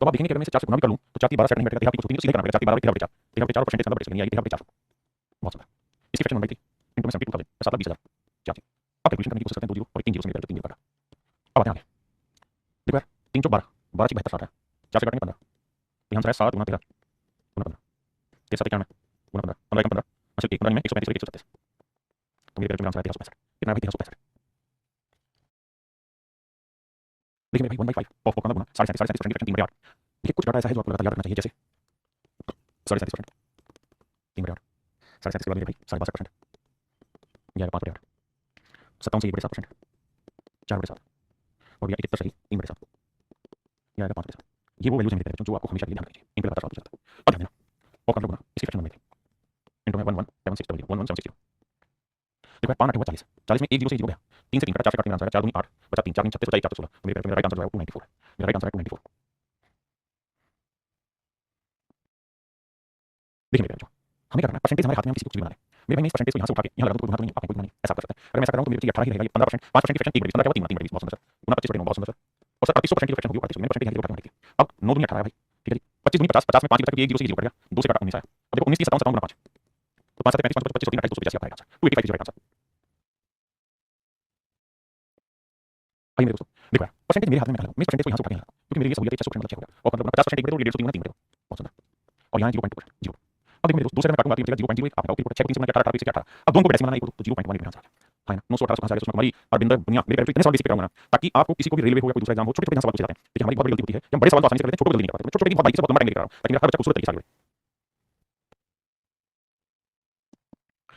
तो आप देखेंगे कि अगर मैं इसे 4 से गुना भी कर लूं तो 4 की 12 सेट नहीं बैठेगा, यहाँ पे कुछ होती है तो सीधे करना पड़ेगा 4 की 12 बटे 4 13 बटे 4 परसेंटेज मतलब बटे नहीं आएगी 13 बटे 400। बहुत सुंदर। इसकी फ्रैक्शन 1/3 इनटू में 72000 7 लाख 20 हजार 4 जी। अब कैलकुलेशन करने की कोशिश करते हैं 2 जीरो और 3 जीरो से मेरे 3 जीरो का। अब आते हैं आगे देखो यार 3 चौक 12 12 से 72 60 है 4 से काटेंगे 15 तो यहाँ से 7 गुना 13 गुना 15 ये 7 91 गुना 15 15 15 अच्छा 1 15 में 135 और 137 तो मेरे पेरेंट्स में आंसर है 1365। कितना है भाई 1365। देखिए मेरे भाई 1/5 ऑफ करना गुना 37.37% की फ्रैक्शन 3 बटे 8। देखिए कुछ डाटा ऐसा है जो आपको लगातार याद रखना चाहिए जैसे 37% 3 बटे 8 37 के बाद मेरे भाई 62% ये आएगा 5 बटे 8 57 से 1 बटे 7% 4 बटे 7 और भैया 71 सही 3 बटे 7 ये आएगा 5 बटे 7। ये वो वैल्यूज हैं मेरे पेरेंट्स जो आपको हमेशा ध्यान रखनी चाहिए, इन पे लगातार सवाल पूछा जाता है। अब ध्यान देना और कर लो गुना इसकी फ्रैक्शन में इनटू में 11760 11760 देखो 5 8 हुआ 40 40 में 1 जीरो से 0 गया 3 से 3 कटा 4 से काटने का आंसर है 4 दूनी 8 बचा 3 4 36 बचा 1 4 16 तो मेरा राइट आंसर जो है 294 मेरा राइट आंसर है 294। देखिए मेरे जो हमें क्या करना है परसेंटेज हमारे हाथ में हम किसी कुछ भी बना रहे हैं। मेरे भाई मैं इस परसेंटेज को यहाँ से उठा के यहाँ लगा दूँ तो कोई गुना तो नहीं आपने कोई गुना नहीं ऐसा कर सकते हैं। अगर मैं ऐसा कर रहा हूँ तो मेरे 18 ही रहेगा ये 15% 5% की फ्रैक्शन 1 बटे 15 क्या 3 बटे 20 बहुत सुंदर गुना 25 बटे 9 बहुत सुंदर और सर 38% की फ्रैक्शन होगी 38 मैंने परसेंटेज यहाँ उठा के देखिए अब 9 दूनी 18 है भाई ठीक है जी 25 दूनी 50 50 में 5 की बचा क्योंकि 1 जीरो से 0 कट गया 2 से काटा 19 आया। अब देखो 19 की 57 गुना 5 तो 5 7 35 25 25 285 आपका आंसर 285 राइट आंसर। आइए मेरे दोस्तों देखो यार परसेंटेज मेरे हाथ में मैं मैं परसेंटेज को यहाँ से उठा के यहाँ क्योंकि मेरे लिए सहूलियत है 6% मतलब 6 हो गया और मतलब 50% 1 बटे 2 150 3 बटे 2 बहुत सुंदर और यहाँ 0.2 0। अब देखो मेरे दोस्त दूसरे में काटूंगा तो ये 0.01 आपका ओके 6 3 से 18 18 से 18 अब दोनों को डेसिमल बनाना है तो 0.1 मेरा आंसर है ना 918 कहां से आ गया हमारी अरविंदर दुनिया मेरे इतने सवाल बेसिक कराऊंगा ना ताकि आपको किसी को भी रेलवे हो या कोई दूसरा एग्जाम हो छोटे छोटे सवाल पूछे जाते हैं। देखिए हमारी बहुत बड़ी गलती होती है कि हम बड़े सवाल तो आसानी से कर लेते हैं छोटे को जल्दी नहीं कर पाते। छोटे छोटे की बहुत बारीकी से बहुत लंबा टाइम लेकर आ रहा हूं ताकि मेरा हर बच्चा खूबसूरत तरीके से आगे बढ़े।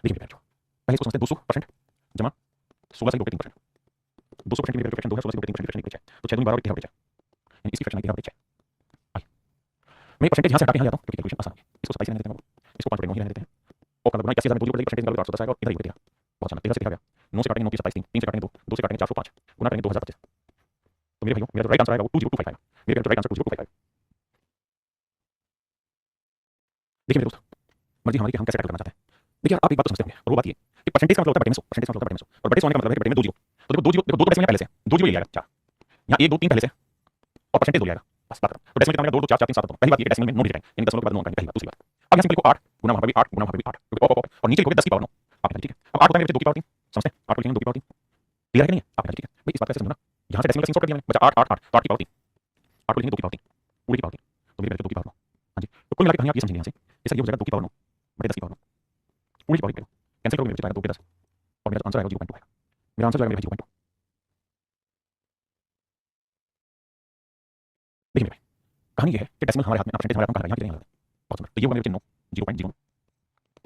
देखिए मेरे पहले इसको समझते हैं 200% जमा 16 से 2.3% 200% की मेरी फ्रैक्शन 2 है 16 से 2.3% फ्रैक्शन 1 है तो 6 दूनी 12 और 13 बटे 4 यानी इसकी फ्रैक्शन 13 बटे 4। मैं परसेंटेज यहाँ से हटा के यहाँ जाता हूँ क्योंकि कैलकुलेशन आसान है। इसको 27 रहने देते हैं इसको 5 बटे 9 ही रहने देते हैं और कल गुना 81000 में 2 परसेंटेज निकाल 810 आएगा और इधर ही बटेगा बहुत आसान 13 से दिखा गया 9 से काटेंगे 9 की 27 3 से काटेंगे 2 2 से काटेंगे 405 गुना करेंगे 2025 तो मेरे भाइयों मेरा जो राइट आंसर आएगा वो 2025 आएगा। मेरे जो राइट आंसर 2025 आएगा। देखिए मेरे दोस्त मर्जी हमारी कि हम कैसे टैकल करना चाहते हैं। देखिए आप एक बात तो समझते होंगे और वो बात ये कि परसेंटेज का मतलब होता है बटे में 100 परसेंटेज का मतलब बटे में 100 और बटे 100 का मतलब है कि बटे में 2 जीरो तो देखो 2 जीरो देखो 2 डेसिमल पहले से 2 जीरो ले आएगा 4 यहाँ 1 2 3 पहले से और परसेंटेज 2 ले आएगा बस बात खत्म। तो डेसिमल कितना 2 2 4 4 3 7 पहली बात ये डेसिमल में 9 डिजिट है यानी दशमलव के बाद 9 अंक पहली बात। दूसरी बात अब यहाँ सिंपल को 8 गुना वहां पे भी 8 गुना वहां पे भी 8 और नीचे लिखोगे 10 की पावर 9 आप ठीक है। अब 8 होता है मेरे 2 की पावर 3 समझते हैं 8 को लिखेंगे 2 की पावर 3 क्लियर है कि नहीं है आप ठीक है भाई इस बात कैसे समझना यहाँ से डेसिमल का कर दिया मैंने बचा 8 8 8 तो 8 की पावर 3 8 को लिखेंगे 2 की पावर 3 पूरी की पावर 3 तो मेरे 2 की पावर 9 हां जी। तो कुल मिला के कहानी आप ये समझिए यहाँ से इसका ये हो जाएगा 2 की पावर 9 बटे 10 की पावर 9 पूरी की पावर 3 कैंसिल करोगे मेरे बचेगा 2 के 10 और मेरा आंसर आएगा 0.2 आएगा। मेरा आंसर जाएगा मेरे 0.2। देखिए मेरे कहानी ये है कि डेसिमल हमारे हाथ में परसेंटेज हमारे हाथ में कहां है यहाँ बहुत सुंदर। तो ये होगा मेरे 9 0.0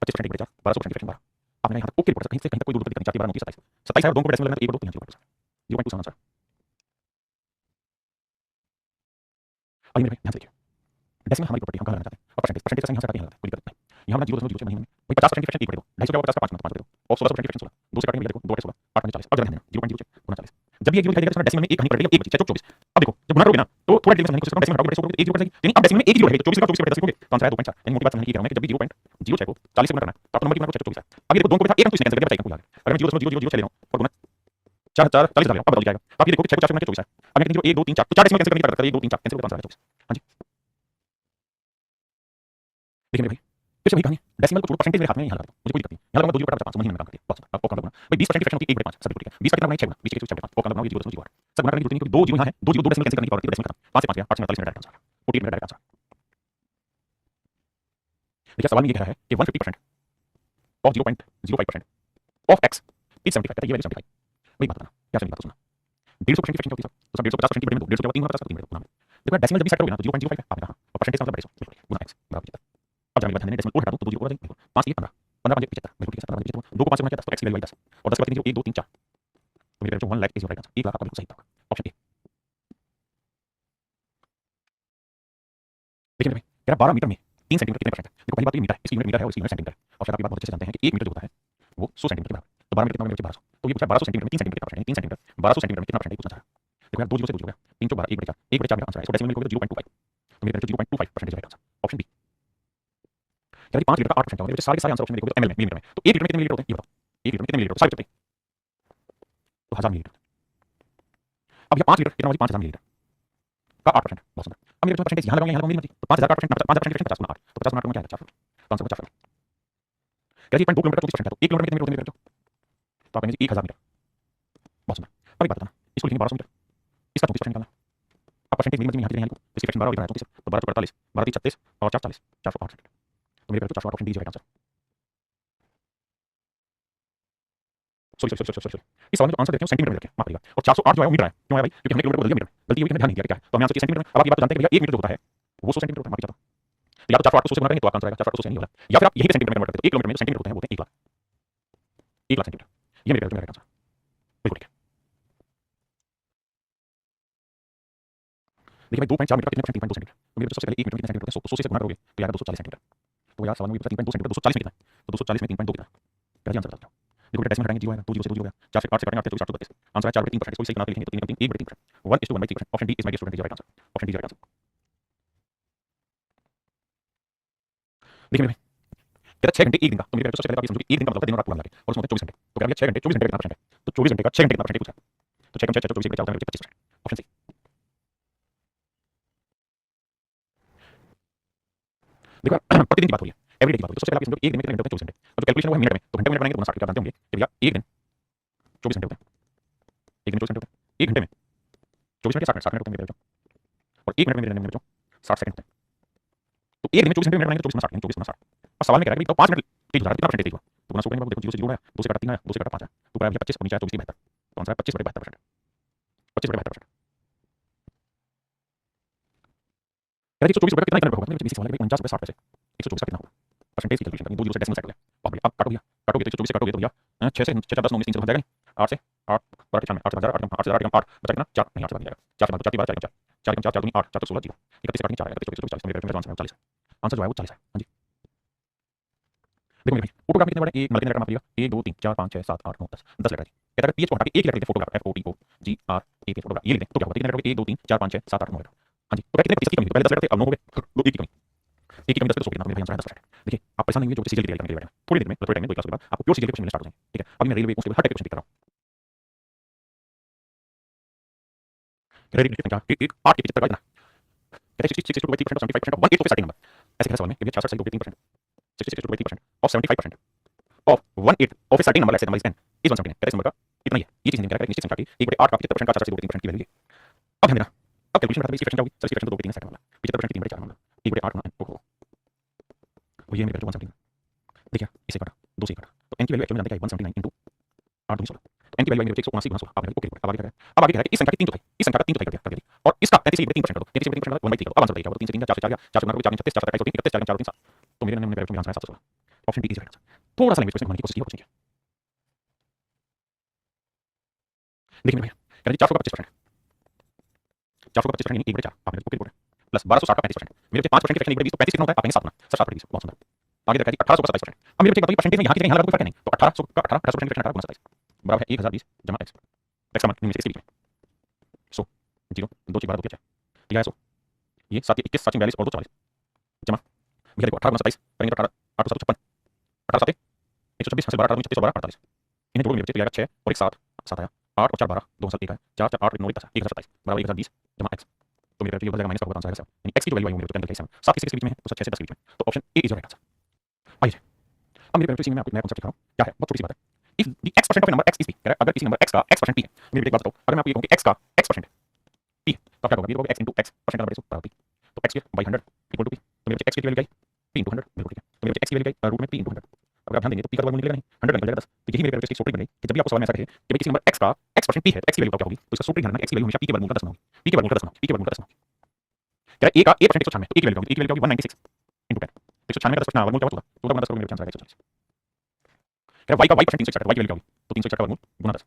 25% 1 बटे 4 1200% फ्रैक्शन 12 आपने यहाँ तक ओके रिपोर्ट कहीं से कहीं तक कोई दूर दिक्कत नहीं 4 12 29 27 27 है और दोनों को डेसिमल लेना तो 1 2 3 0.2 आंसर। अब मेरे भाई ध्यान से देखिए डेसिमल हमारी प्रॉपर्टी हम कहां लगाना चाहते हैं और परसेंटेज परसेंटेज से यहाँ से हटा के यहाँ कोई दिक्कत नहीं यहाँ हमने 0 0 नहीं भाई 50% की फ्रैक्शन 1 बटे 2 250 का 50 का 5 5 बटे 2 और 16% की फ्रैक्शन 16 2 से काटेंगे देखो 2 बटे 16 8 में 40 अब जरा ध्यान देना 0.06 गुना 40 जब भी एक जीरो दिखाई देगा तो डेसिमल में एक कहीं पड़ गई 1 बची 24। अब देखो जब गुना करोगे ना तो थोड़ा डिटेल समझने की कोशिश करो डेसिमल हटाओगे बटे 100 एक जीरो कट जाएगी यानी अब डेसिमल में एक जीरो रहेगा 24 का 24 बटे 10 लिखोगे तो आंसर आएगा 2.4 यानी मोटी बात समझने की कह रहा हूं मैं कि जब भी 0.06 को 40 से गुना करना है तो आपको नंबर की गुना को 24 है। अब ये देखो दोनों को बिठा एक अंक तो इसने कैंसिल कर दिया बचा 1 अंक अगर मैं 0.000 ले रहा हूं और गुना 4 4 40 डाल अब बदल जाएगा। आप ये देखो कि 6 को 4 से गुना 24 है अब मैं 0 1 2 3 4 तो 4 डेसिमल कैंसिल करने की बात करें 1 2 3 4 कैंसिल करके आंसर आएगा 24। हां जी देखिए मेरे भाई फिर से वही कहानी डेसिमल को छोड़ो परसेंटेज मेरे हाथ में यहाँ लगा दो मुझे कोई दिक्कत नहीं यहाँ लगाऊंगा 2 जीरो 5 समझिए मैं काम करती है बहुत आपको काम करना भाई 20% की फ्रैक्शन होती है 1 बटे 5 सब ठीक है 20 का कितना बनाए 6 गुना 20 के 6 बटे 5 और काम लगाऊंगा 0 0 सब गुना करने की जरूरत नहीं क्योंकि 2 जीरो यहाँ है 2 जीरो 2 डेसिमल कैंसिल करने की बात है डेसिमल खत्म 5 से 5 गया 8 से 49 मेरा डायरेक्ट आंसर 48 मेरा डायरेक्ट आंसर। देखिए सवाल में ये कह रहा है कि 150% ऑफ 0.05% ऑफ x इज 75 कहता है ये वैल्यू 75 वही बात करना क्या समझी बात सुनना 150% की फ्रैक्शन होती है सर, तो सर 150% की बटे में 2, 150 क्या होगा 3 गुना 50 का 3 बटे 2 देखो यार डेसिमल जब भी सेट करोगे ना तो 0.05 है आपने कहा और परसेंटेज का मतलब बटे 100 बिल्कुल गुना x बराबर 75। अब जब मैं ध्यान देना डेसिमल 2 हटा दूं तो 2 0 हो जाएगा 5 ये 15 15 5 75 बिल्कुल ठीक है 15 5 75 2 को 5 से गुना किया 10 तो x की वैल्यू आई 10 और 10 के बाद 3 0 1 2 3 4 तो मेरे जो 1 lakh is your right answer 1 lakh आपका बिल्कुल सही होगा ऑप्शन ए। देखिए भाई कह रहा 12 मीटर में 3 सेंटीमीटर कितने परसेंट है। देखो पहली बात तो ये मीटर है, इसकी यूनिट मीटर है और इसकी यूनिट सेंटीमीटर है और शायद आप ये बात बहुत अच्छे से जानते हैं कि 1 मीटर जो होता है वो 100 सेंटीमीटर के बराबर है। तो 12 मीटर कितना होगा मेरे बच्चे 1200 तो ये पूछा 1200 सेंटीमीटर में 3 सेंटीमीटर कितना परसेंट है 3 सेंटीमीटर 1200 सेंटीमीटर में कितना परसेंट है पूछना चाह रहा है। देखो यार 2 0 से 2 0 हो गया 3 4 12 1 बटे 4 मेरा आंसर है। सो डेसिमल में लिखोगे तो 0.25 तो मेरे जो 0.25% राइट आंसर ऑप्शन बी। कह रहा 5 लीटर का 8% होगा मेरे सारे आंसर ऑप्शन में देखोगे तो एमएल में मिलीमीटर में तो 1 लीटर में कितने मिलीलीटर होते हैं ये बताओ 1 लीटर में कितने मिलीलीटर सारे बचते हैं तो 1000 मिलीलीटर। अब ये 5 लीटर कितना होगा 5000 मिलीलीटर का 8% बहुत सुंदर। अब मेरे जो परसेंटेज यहाँ लगाऊंगा यहाँ लगाऊंगा नहीं तो 5000 का 8% 5000 50 गुना 8 तो 50 गुना 8 में क्या आएगा 4 तो आंसर 4 कह रहा 1.2 किलोमीटर 24% है तो 1 किलोमीटर में कितने मीटर होते हैं तो आप कहेंगे 1000 मीटर बहुत सुंदर। अब एक बात बताना इसको लिखेंगे 1200 मीटर इसका 34% निकालना अब परसेंटेज मिली यहाँ लिखेंगे इसकी फ्रैक्शन 12 हो 34 तो 12 45 12 36 और 4 40 408 तो मेरे 408 option D is right answer. Sorry इस सवाल में जो आंसर देते हैं सेंटीमीटर में रखें माफ करिएगा और 408 जो है वो मीटर है क्यों है भाई क्योंकि हमने किलोमीटर को बदल दिया मीटर गलती हुई कि ध्यान नहीं दिया क्या है तो हमें आंसर चाहिए सेंटीमीटर में। अब आप ये बात तो जानते हैं कि भैया 1 मीटर जो होता है वो 100 सेंटीमीटर होता है माफ कीजिए तो या तो 408 को 100 से गुणा करेंगे तो आपका आंसर आएगा 408 100 से नहीं होगा या फिर आप यही पे सेंटीमीटर में कन्वर्ट करते हो 1 किलोमीटर में जो सेंटीमीटर होते हैं वो होते हैं 1 लाख सेंटीमीटर ये मेरे राइट आंसर बिल्कुल ठीक है। देखिए भाई 2.4 मीटर कितने परसेंट 3.2 सेंटीमीटर तो मेरे सबसे पहले 1 मीटर कितने सेंटीमीटर होते हैं 100 से गुणा करोगे तो आएगा 240 सेंटीमीटर तो यार सवाल में पूछा 3.2 सेंटीमीटर 240 में कितना है तो 240 में 3.2 कितना है क्या आंसर बताओ। देखो बेटा डेसिमल हटाएंगे 0 आएगा 2 0 से 2 0 हो गया 4 से 8 से कटेंगे 8 से 24 8 आंसर है 4/3% इसको सही बना के लिखेंगे तो 3 1 1/3% 1:1/3% option D is my student is right answer option D is right answer. देखिए मेरे कहता 6 घंटे 1 दिन का तो मेरे सबसे पहले आप ये समझो कि 1 दिन का मतलब दिन और रात पूरा मिला के और उसमें होता है 24 घंटे तो कह रहा है 6 घंटे 24 घंटे कितना परसेंट है तो 24 घंटे का 6 घंटे कितना परसेंट पूछा तो 6 कम 6 24 घंटे 25% ऑप्शन सी। देखो प्रतिदिन की बात हो रही है एवरीडे की बात हो रही है तो सबसे पहले आप ये समझो कि 1 दिन में कितने घंटे होते हैं 24 घंटे तो कैलकुलेशन हुआ मिनट में तो घंटे में मिनट बनाएंगे तो 60 आप जानते होंगे कि भैया 1 दिन 24 घंटे होते हैं 1 दिन 24 घंटे होते हैं 1 घंटे में 24 मिनट 60 मिनट होते हैं मेरे और 1 मिनट में मेरे जो 60 सेकंड होते हैं तो 1 दिन में 24 घंटे मिनट बनाएंगे तो 24 गुना 60 और सवाल में कह रहा है कि 5 मिनट तेज हो रहा है कितना परसेंट तेज हुआ तो गुना 100 करेंगे देखो 0 से 0 आया 2 से घटा 3 आया 2 से घटा 5 आया तो बराबर 25 और नीचे आया 24 72 तो आंसर है 25/72% 25/72%। कह रहा है 124 रुपए का कितना इतना होगा मतलब 20 सवाल है 49 रुपए 60 पैसे 124 का कितना होगा परसेंटेज की कैलकुलेशन करनी 2 0 से डेसिमल सेट हो गया अब अब काटोगे काटोगे तो 124 से काटोगे तो भैया 6 से 6 4 10 9 3 से हो जाएगा 8 से 8 12 के 8 8 8 8 8 8 बचा कितना 4 नहीं 8 से जाएगा 4 से 4 4 4 4 4 4 8 4 तो 16 0 31 काटने 4 31 24 40 मेरे आंसर 40 आंसर जो है वो 40 है। हां जी देखो मेरे भाई फोटोग्राफ कितने बड़े एक मतलब कितने लेटर माफ करिएगा 1 2 3 4 5 6 7 8 9 10 10 लेटर कहता है पीएच को हटा के एक लेटर लिखते photograph F O T O G R A के फोटोग्राफ ये लिखते तो क्या होगा कितने लेटर 1 2 3 4 5 6 7 8 9 लेटर। हां जी तो कितने प्रतिशत की कमी पहले 10 लेटर थे अब 9 हो गए दो एक की कमी एक की कमी 10 से 100 कितना मेरे आंसर है 10%। देखिए आप परेशान नहीं होइए जो सीजीएल की तैयारी करने के लिए थोड़ी देर में थोड़े टाइम में 2 क्लास के बाद आपको प्योर सीजीएल के क्वेश्चन मिलने स्टार्ट हो जाएंगे ठीक है। अभी मैं रेलवे कांस्टेबल हर टाइप के क्वेश्चन पिक कर रहा हूं रेडी कितना एक 8 के 75 का इतना कहते हैं 66 to 80% of 75% of 1/8 of a starting number ऐसे कैसे सवाल में कि 66 से 3% 66 to 80% of 75% of 1/8 of a starting number let's say number is n is 179 कहते हैं इस नंबर का इतना ही है ये चीज नहीं कह रहा है निश्चित संख्या की 1/8 का 75% का 66 से 3% की वैल्यू है। अब ध्यान देना अब कैलकुलेशन करते हैं इसकी फ्रैक्शन क्या होगी सर इसकी फ्रैक्शन तो 2/3 सेट वाला 75% की 3/4 मामला 1/8 गुना n ओहो वो ये मेरे 179 देखिए इसे काटा 2 से काटा तो n की वैल्यू एक्चुअली जानते हैं 179 into 8 16 तो n की वैल्यू मेरे 179 गुना 16 अब ओके अब आगे क्या है अब आगे क्या है कि इस संख्या की 3 चौथाई इस संख्या का 3 चौथाई कर दिया और इसका 33/3% कर दो 33/3% 1/3 कर दो अब आंसर बताइए क्या होगा 3 से 3 4 से 4 4 से 4 4 36 4 27 31 4 4 3 7 तो मेरे नंबर में आंसर है 716 option D is right answer. थोड़ा सा लैंग्वेज क्वेश्चन बनाने की कोशिश की देखिए मेरे भैया कहते हैं 400 का 25% 400 का 25% यानी 1/4 आप मेरे को कैलकुलेट प्लस 1260 का 35% मेरे बच्चे 5% की फ्रैक्शन 1/20 तो 35 कितना होता है आप कहेंगे 7 गुना सर 7/20 बहुत सुंदर आगे देखा जी 1800 का 27%। अब मेरे बच्चे बताइए परसेंटेज में यहाँ की जगह यहाँ लगा कोई फर्क नहीं तो 1800 का 18% की फ्रैक्शन 18 गुना 27 बराबर है 1020 जमा x x का मान निम्न में से इसके बीच में 100 0 2 12 2 के 6 दिया है 100 ये 7 21 7 42 और 2 40 जमा भैया देखो 18 गुना 27 करेंगे तो 18 8 7 56 18 7 126 हासिल 12 36 12 48 इन्हें जोड़ो मेरे बच्चे तो आएगा 6 और 1 7 7 आया 8 और 4 12 2 7 1 है 4 4 8 9 10 1027 बराबर 1020 जमा x तो मेरे बच्चे ये हो जाएगा माइनस का होगा आंसर आएगा 7 यानी x की जो वैल्यू आई मेरे बच्चे 7 किसके बीच में है तो 6 से 10 के बीच में तो option A is right answer. आइए अब मेरे बच्चे में आपको नया कांसेप्ट दिखा रहा हूं क्या है बहुत छोटी सी बात है if the x% of a number x is p कह रहा है अगर किसी नंबर x का x% p है मेरे एक बात बताओ अगर मैं आपको ये कहूं कि x का x% p तो क्या होगा ये होगा x into x परसेंट का नंबर बराबर p तो x by 100 equal to p तो मेरे बच्चे x की वैल्यू क्या है p into 100 बिल्कुल ठीक है तो मेरे बच्चे x की वैल्यू क्या है रूट में p into 100 अगर आप ध्यान देंगे तो p का वर्गमूल निकलेगा नहीं 100 निकल जाएगा 10 तो यही मेरे पेपर की सूत्र बन गई कि जब भी आपको सवाल में ऐसा कहे कि भाई किसी नंबर x का x% p है, तो x की वैल्यू क्या होगी, तो इसका सूत्र ध्यान रखना x की वैल्यू हमेशा p के वर्गमूल का 10 होगी, p के वर्गमूल का 10 होगी, p के वर्गमूल का 10 होगी। कह रहा है a का a% 196 तो a की वैल्यू क्या होगी, a की वैल्यू क्या होगी 196 * 10, 196 का 10 वर्गमूल क्या होगा, 14 गुना 10 करोगे मेरे आंसर आएगा 140। कह रहा है y का y% 361 है, y की वैल्यू क्या होगी, तो 361 का वर्गमूल गुना 10,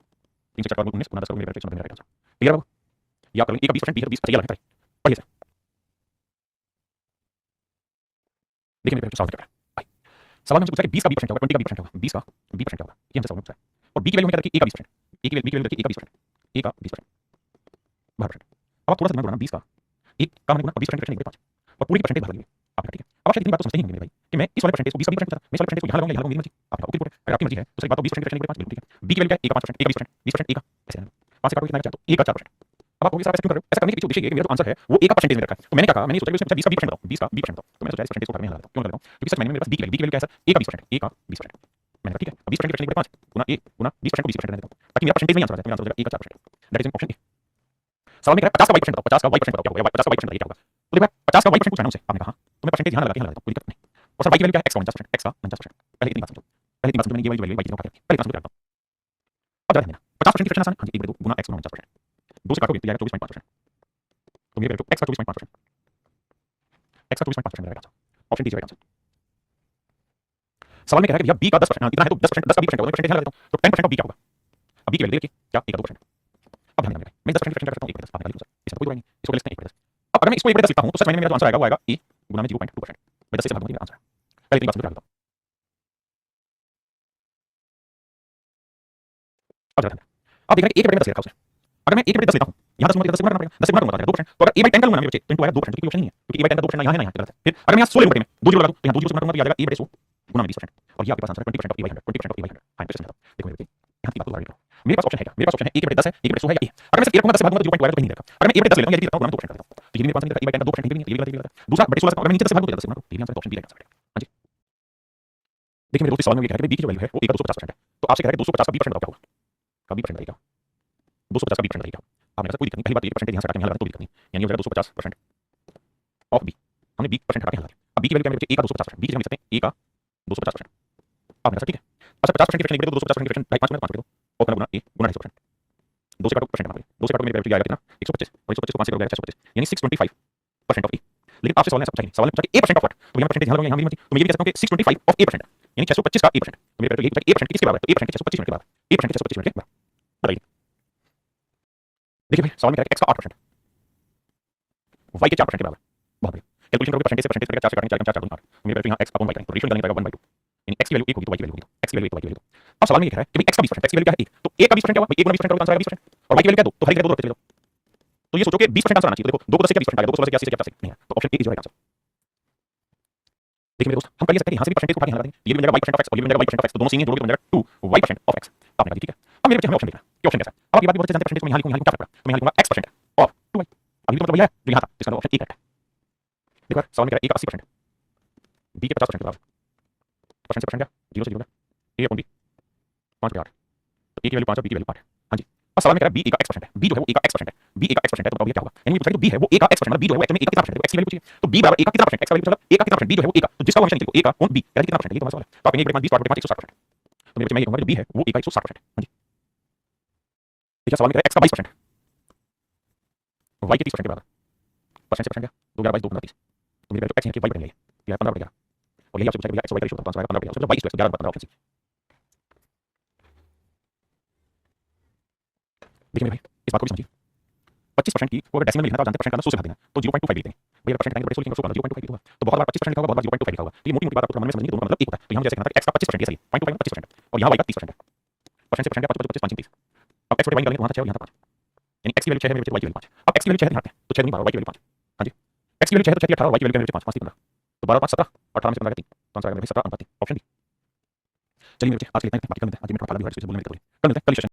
361 का वर्गमूल 19 गुना 10 करोगे मेरे 190 में आएगा आंसर। क्लियर है बाबू, या करोगे a का 20% b है तो 20 अच्छा ये लगा पढ़िए सर। देखिए मेरे सवाल क्या है, सवाल में मुझे पूछा कि 20 का b% होगा, 20 का b% होगा, 20 का b% होगा, ये हमसे सवाल में पूछा है। और b की वैल्यू में क्या रखी, a का 20%, a की वैल्यू रखी a का 20%, a का 20%, 12%। अब आप थोड़ा सा दिमाग लगाना, 20 का एक का मैंने गुना 20% की फ्रैक्शन 5 और पूरी की परसेंटेज बाहर लगी आपने, ठीक है। अब आप शायद इतनी बात तो समझते ही होंगे मेरे भाई कि मैं इस वाले परसेंटेज को 20 का 20% मैं इस वाले परसेंटेज को यहां लगाऊंगा, यहां लगाऊंगा, मेरी मर्जी, आपका ओके रिपोर्ट है। अगर आपकी मर्जी है तो सही बात, तो 20% की फ्रैक्शन 5 बिल्कुल ठीक है। b की वैल्यू क्या है, a का 5%, a का 20%, 20% a का ऐसे है, 5 से काटो कितना बचा, तो a का 4%। अब आप कहोगे सर ऐसा क्यों कर रहे हो, ऐसा करने के पीछे उद्देश्य ये है कि मेरा जो आंसर है वो a का परसेंटेज में रखा है, तो मैंने क्या कहा, मैंने सोचा कि इसमें 20 का 20% बताओ, 20 का 20% बताओ, तो मैंने सोचा इस परसेंटेज को घर में यहां लगा देता हूं। क्यों लगा देता हूं, क्योंकि सच मायने में मेरे पास b की वैल्यू क्या है सर, a का 20%, a का 20%। मैंने कहा ठीक है, अब 20% की फ्रैक्शन 5 गुना a गुना 20% को 20% रहने देता हूं, ताकि मेरा परसेंटेज में आंसर आ जाए, मेरा आंसर हो जाएगा a का 4%। That is option A. सवाल में कह रहा है 50 का y% बताओ, 50 का y% बताओ क्या होगा, 50 का y% बताइए क्या होगा, तो देखो 50 का y% पूछा है ना उनसे, आपने कहा तो मैं परसेंटेज यहां लगा के यहां लगा देता हूं, कोई दिक्कत नहीं। और सर y की वैल्यू क्या है, x का 49%, x का 49%। पहले इतनी बात समझो, पहले इतनी बात समझो, मैंने ये वाली वैल्यू y की जगह पहले इतना समझ रखता हूं। अब जरा ध्यान देना, 50% की फ्रैक्शन आसान है, हां जी 1/2 गुना x गुना 49%, 2 से काटोगे तो जाएगा 24.5%, तो मेरे वैल्यू x का 24.5%, x का 24.5% रहेगा answer, option D right answer. सवाल में कह रहा है कि भैया b का 10% इतना है तो 10% 10 का b% होगा, मैं परसेंटेज यहां लगा देता हूं, तो 10% ऑफ b क्या होगा। अब b की वैल्यू देखिए क्या, a का 2%। अब ध्यान देना मैं 10% की फ्रैक्शन कर सकता हूं 1/10, आपने लिखा इसमें कोई बुराई नहीं, इसको लिखते हैं 1/10। अब अगर मैं इसको 1/10 लिखता हूं तो सच मायने में मेरा जो आंसर आएगा वो आएगा a गुना में 0.2%, मैं 10 से भाग दूंगा मेरा आंसर। पहले इतनी बात समझ रहा हूं। अब जरा अब देख रहे हैं a के बटे में 10 लिखा उसने, अगर मैं a के बटे 10 लेता हूं, यहां 10 गुना 10 गुना करना पड़ेगा, 10 से गुना करूंगा तो 2%, तो अगर a/10 का लूंगा ना मेरे बच्चे तो इनटू आएगा 2%, क्योंकि ऑप्शन नहीं है, क्योंकि a/10 का 2% ना यहां है ना यहां, गलत है। फिर अगर मैं यहां 16 लिखूं बटे में 2 जीरो लगा दूं तो यहां 2 जीरो से गुना करूंगा तो ये आ जाएगा a/100 गुना में 20%, और ये आपके पास आंसर है 20% ऑफ a/100, 20% ऑफ a/100। हां इंटरेस्टिंग है, देखो मेरे बच्चे यहां की बात को लगा करो, मेरे पास ऑप्शन है क्या, मेरे पास ऑप्शन है a के बटे 10 है, a के बटे 100 है या a। अगर मैं सिर्फ a रखूंगा 10 से भाग दूंगा तो 0.2 आएगा, तो कहीं नहीं रहेगा। अगर मैं a बटे 10 लेता हूं या यदि रखता हूं गुना में 2% कर देता हूं, तो ये भी मेरे पास नहीं रहेगा, a/10 का 2% नहीं है, ये भी गलत है। दूसरा बटे 16 से अगर मैं नीचे 10 से भाग दूं तो 10 से गुना करो, ये भी आंसर ऑप्शन बी रहेगा आंसर। हां जी देखिए मेरे दोस्त सवाल में ये कह रहा है कि b की जो वैल्यू है वो a का 250% है, तो आपसे कह रहा है 250 का 20% बताओ क्या होगा, का 20% बताइए क्या, 250 का 20% बताइए क्या होगा। आपने कहा कोई दिक्कत नहीं, पहली बात ये परसेंटेज यहां से हटा के यहां लगा तो कोई दिक्कत नहीं, यानी हो जाएगा 250% ऑफ b, हमने b परसेंट हटा के यहां लगा दिया। अब b की वैल्यू क्या है मेरे बच्चे, a का 250%, b की जगह लिख सकते हैं a का 250%। आपने कहा ठीक है, अच्छा 50% की फ्रैक्शन लिख दो, 250% की फ्रैक्शन 5 में 5 दो और करना गुना a गुना 250%, 2 से काटो परसेंट मांगे, 2 से काटो मेरे बच्चे आएगा कितना 125, और 125 को 5 से करोगे 625, यानी 625% ऑफ a। लेकिन आपसे सवाल में ऐसा पूछा नहीं, सवाल में पूछा कि a% ऑफ व्हाट, तो यहां परसेंटेज यहां लगाऊंगा, यहां भी मर्जी, तो मैं ये भी कह सकता हूं कि 625 ऑफ a%, यानी 625 का a%, तो मेरे बच्चे ये पूछा कि a% किसके बराबर है, तो a% के 625 यूनिट के बराबर, a% के 625 यूनिट के बराबर। बताइए देखिए भाई सवाल में कह रहा है x का 8%, y के 4% के बराबर, बहुत बढ़िया। कैलकुलेशन करोगे परसेंटेज से परसेंटेज करेगा 4 से काटेंगे 4 4 4 मेरे बच्चे यहां x अपॉन y करेंगे, तो रेशियो निकालने का 1/2, यानी x की वैल्यू 1 होगी तो y की वैल्यू होगी, x की वैल्यू 1 तो y की वैल्यू 2। अब सवाल में ये कह रहा है कि भाई x का 20%, x की वैल्यू क्या है 1, तो a का 20% क्या हुआ, a गुना 20% करोगे तो आंसर आएगा 20%, और y की वैल्यू क्या है 2, तो हर जगह 2 रखते चले जाओ, तो ये सोचो कि 20% आंसर आना चाहिए, तो देखो 2 को 10 से क्या 20% आ गया, 2 को 16 से क्या 80 से क्या 50 नहीं है, तो option A is right answer. देखिए मेरे दोस्त हम कर ये सकते हैं यहां से भी परसेंटेज को उठा के यहां लगा देंगे, ये भी मिल जाएगा y% ऑफ x और ये भी मिल जाएगा y% ऑफ x, तो दोनों सेम ही जोड़ोगे तो मिल जाएगा 2y% ऑफ x। आपने कहा ठीक है, अब मेरे बच्चे हमें ऑप्शन देखना है कि ऑप्शन कैसा है। अब आप ये बात भी बहुत अच्छे जानते हैं परसेंटेज को मैं यहां लिखूंगा, क्या फर्क पड़ा, तो मैं यहां लिखूंगा x% ऑफ 2y, अभी तो मतलब यह है जो यहां था, इसका ऑप्शन ए करेक्ट है। देखो यार सवाल में कह रहा है a का 80%, b के 50% के बराबर, परसेंट से परसेंट क्या 0 से 0 a अपॉन b 5/8, तो a की वैल्यू 5 और b की वैल्यू 8 है। हां जी अब सवाल में कह रहा है b a का x% है, b जो है वो a का x% है, b a का x% है, तो बताओ ये क्या होगा, यानी मुझे पूछा कि b है वो a का x%, मतलब b जो है वो एक्चुअली में a का कितना परसेंट है, x की वैल्यू पूछिए, तो b बराबर a का कितना परसेंट, x का वैल्यू मतलब a का कितना परसेंट, b जो है वो a का, तो जिसका फंक्शन लिखो a का कौन b कह रहा है कितना परसेंट, ये तो हमारा सवाल है। तो आप कहेंगे 20 / 5 160%, तो मेरे बच्चे मैं ये कहूंगा जो b है वो a का 160% है। हां जी देखिए सवाल में कह रहा है x का 22%, y के 30% के बराबर, परसेंट से परसेंट क्या 2 11 22 2 15 30, तो मेरे जो x है कि y बटे नहीं है, ये 15/11, और यही आपसे पूछा कि x और y का रेशियो बताओ, तो आंसर आएगा 15/11, मतलब y = 11 / 15 ऑप्शन सी। देखिए मेरे भाई इस बात को भी समझिए, 25% की को अगर डेसिमल में लिखना तो जानते हैं परसेंट का 100 से भाग देना, तो 0.25 लिखते हैं भैया, परसेंट टाइम बड़े 100 लिखेंगे 100 का 0.25 होगा, तो बहुत बार 25% लिखा होगा, बहुत बार 0.25 लिखा होगा, तो ये मोटी मोटी बात आपको मन में समझनी है, दोनों का मतलब एक होता है। तो यहां जैसे कहना था कि x का 25% ये सही है, 0.25 25% और यहां y का 30% है, परसेंट से परसेंट का 25 25 5 30, अब x बटे y निकालेंगे तो वहां 6 और यहां 5, यानी x की वैल्यू 6 है मेरे बच्चे, y की वैल्यू 5, अब x की वैल्यू 6 है, तो 6 नहीं 12 y की वैल्यू 5। हां जी x की वैल्यू 6 तो 6 18 और y की वैल्यू 5 5 3 15, तो 12 5 17, 18 में से 15 3, तो आंसर आएगा मेरे 17 अनुपात 3 ऑप्शन डी। चलिए मेरे बच्चे आज के लिए इतना ही, बाकी कल मिलते हैं, आज मैं थोड़ा काला भी हो रहा है इससे बोलने में दिक्कत हो रही है, कल मिलते हैं, कल सेशन